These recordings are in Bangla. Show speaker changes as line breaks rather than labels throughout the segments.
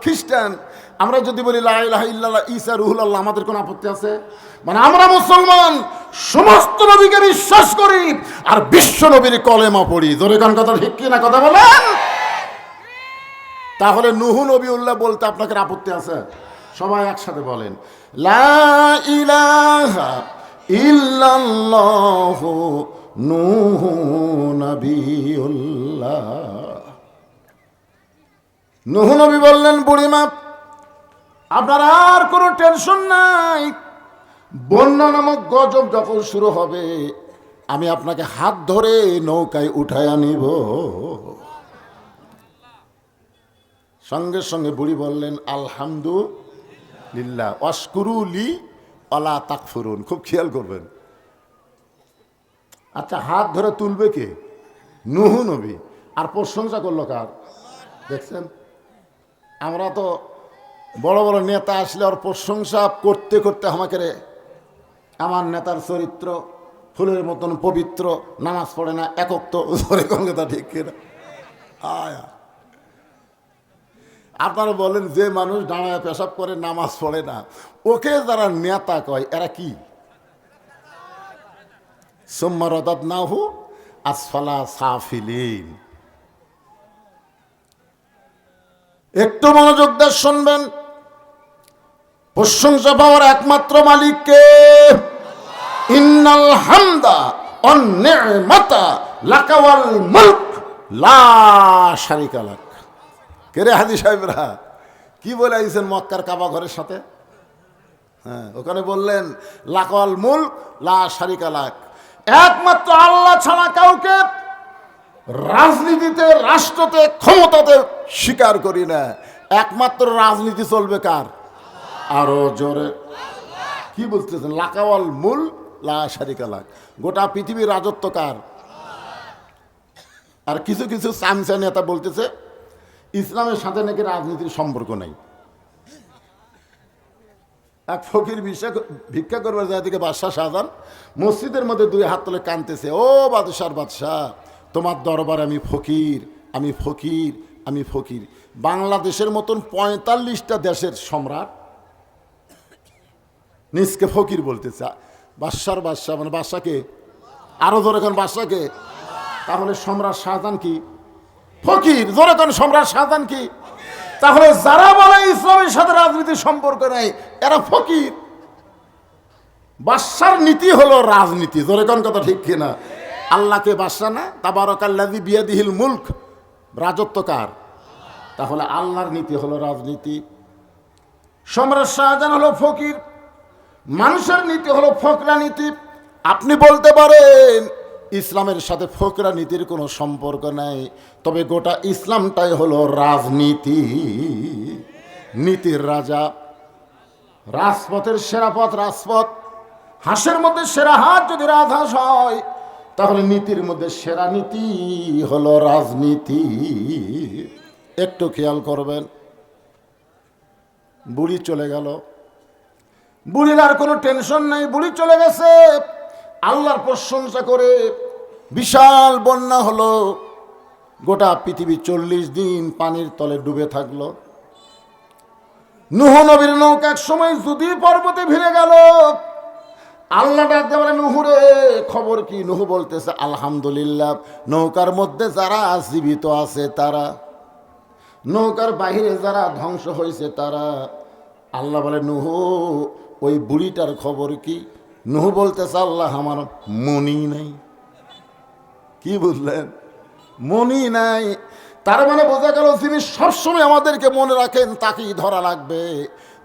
খ্রিস্টান আমরা যদি বলি লা ইলাহা ইল্লাল্লাহ ঈসা রুহুল্লাহ, আমাদের কোনো আপত্তি আছে? মানে আমরা মুসলমান সমস্ত নবীকে বিশ্বাস করি আর বিশ্ব নবীর কলেমা পড়ি। জোরে কোন কথা ঠিক কি না কথা বলেন? তাহলে নূহ নবীউল্লাহ বলতে আপনাকে আপত্তি আছে? সবাই একসাথে বলেন লা ইলাহা ইল্লাল্লাহ নূহ নবীউল্লাহ। নূহ নবী বললেন, বুড়িমা আপনার আর কোনো টেনশন নাই, বন্যা নামক গজব যখন শুরু হবে আমি আপনাকে হাত ধরে নৌকায় উঠায় নিব। সঙ্গে সঙ্গে বুড়ি বললেন আলহামদুলিল্লাহ ওয়াশকুরুলি ওয়ালা তাকফুরুন। খুব খেয়াল করবেন। আচ্ছা, হাত ধরে তুলবে কে? নূহ নবী। আর প্রশংসা করলো কার? দেখছেন, আমরা তো বড় বড় নেতা আসলে ওর প্রশংসা করতে করতে আমাকে রে, আমার নেতার চরিত্র ফুলের মতন পবিত্র, নামাজ পড়ে না, একক তো ধরে কোন কথা ঠিক কিনা? আয়া আপনারা বলেন যে মানুষ দাঁড়ায় পেশাব করে নামাজ পড়ে না, ওকে যারা নেতা কয় এরা কি? সুম্মা রাদাদনাহু আসফালা সাফিলিন। একটু মনোযোগ দিয়ে শুনবেন। প্রশংসা পাওয়ার একমাত্র মালিককে। ইন্নাল হামদা ওয়ান নি'মাতা লাকা ওয়াল মুলক লা শারিকা লাক। কে রে হাজী সাহেবরা কি বলে আইছেন মক্কার কাবা ঘরের সাথে? হ্যাঁ, ওখানে বললেন লাকা ওয়াল মুলক লা শারিকা লাক। একমাত্র আল্লাহ ছাড়া কাউকে রাজনীতিতে, রাষ্ট্রতে, ক্ষমতাতে স্বীকার করি না। একমাত্র রাজনীতি চলবে কার? আরো জোরে কি বলতেছেন? লাকাওয়াল মুল লা শারিকা লাক। গোটা পৃথিবীর রাজত্ব কার? আর কিছু কিছু চামচা নেতা বলতেছে ইসলামের সাথে নাকি রাজনীতির সম্পর্ক নাই। এক ফকির ভিক্ষা করবার জায়গা থেকে বাদশাহ শাহজাহান মসজিদের মধ্যে দুই হাত তুলে কাঁদতেছে, ও বাদশার বাদশাহ, তোমার দরবার আমি ফকির, আমি ফকির, আমি ফকির। বাংলাদেশের মতন ৪৫টা দেশের সম্রাট নিজকে ফকির বলতেছে। বাদশার বাদশাহ মানে বাদশাকে, আরো জোরে কোন বাদশাকে? তাহলে সম্রাট শাহজাহান কি ফকির? জোরে কোন সম্রাট শাহজাহান কি? তাহলে যারা বলে ইসলামের সাথে রাজনীতির সম্পর্ক নেই এরা ফকির। বাদশার নীতি হলো রাজনীতি। জোরে কোন কথা ঠিক কিনা? আল্লাহকে বাদশা না? তাবারাকাল্লাযী বিয়াদিহিল মুলক। রাজত্ব কার? তাহলে আল্লাহর নীতি হলো রাজনীতি। সম্রাট শাহজাহান হলো ফকির, মানুষের নীতি হলো ফকরা নীতি। আপনি বলতে পারেন ইসলামের সাথে ফকরা নীতির কোনো সম্পর্ক নাই, তবে গোটা ইসলামটাই হলো রাজনীতি। নীতির রাজা, রাজপথের সেরা পথ রাজপথ। হাঁসের মধ্যে সেরা হাত যদি রাজহাঁস হয় তাহলে নীতির মধ্যে সেরা নীতি হলো রাজনীতি। একটু খেয়াল করবেন। বুড়ি চলে গেল, বুড়ির আর কোনো টেনশন নাই, বুড়ি চলে গেছে। আল্লাহর প্রশংসা করে বিশাল বন্যা হলো, গোটা পৃথিবী 40 দিন পানির তলে ডুবে থাকলো। নূহ নবীর নৌকা এক সময় যদি পর্বতে ভিড়ে গেল। আল্লাহ ডাকতে বলে, নূহুরে খবর কি? নূহ বলতেছে আলহামদুলিল্লাহ, নৌকার মধ্যে যারা জীবিত আছে তারা, নৌকার বাহিরে যারা ধ্বংস হয়েছে তারা। আল্লাহ বলে, নূহ ওই বুড়িটার খবর কি? নূহ বলতেছে আল্লাহ আমার মনি নাই। কি বুঝলেন? মনি নাই। তার মানে বোঝা গেল যিনি সবসময় আমাদেরকে মনে রাখেন তাকেই ধরা লাগবে,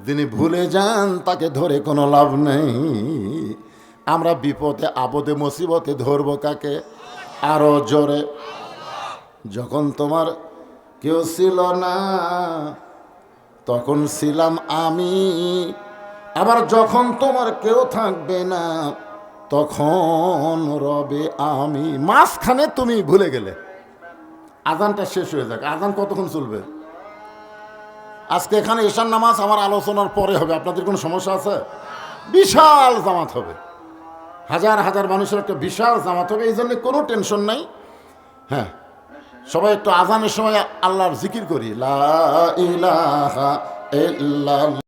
যিনি ভুলে যান তাকে ধরে কোনো লাভ নেই। আমরা বিপদে আপদে মুসিবতে ধরবো কাকে? আরো জোরে। যখন তোমার কেউ ছিল না তখন ছিলাম আমি, আবার যখন তোমার কেউ থাকবে না তখন রবে আমি। মাঝখানে তুমি ভুলে গেলে। আজানটা শেষ হয়ে যাক। আজান কতক্ষণ চলবে? আজকে এখানে এশার নামাজ আমার আলোচনার পরে হবে। আপনাদের কোনো সমস্যা আছে? বিশাল জামাত হবে, হাজার হাজার মানুষের একটা বিশাল জামাত হবে, এই জন্য কোনো টেনশন নাই। হ্যাঁ, সবাই একটু আজানের সময় আল্লাহর জিকির করি, লা ইলাহা ইল্লাল্লাহ।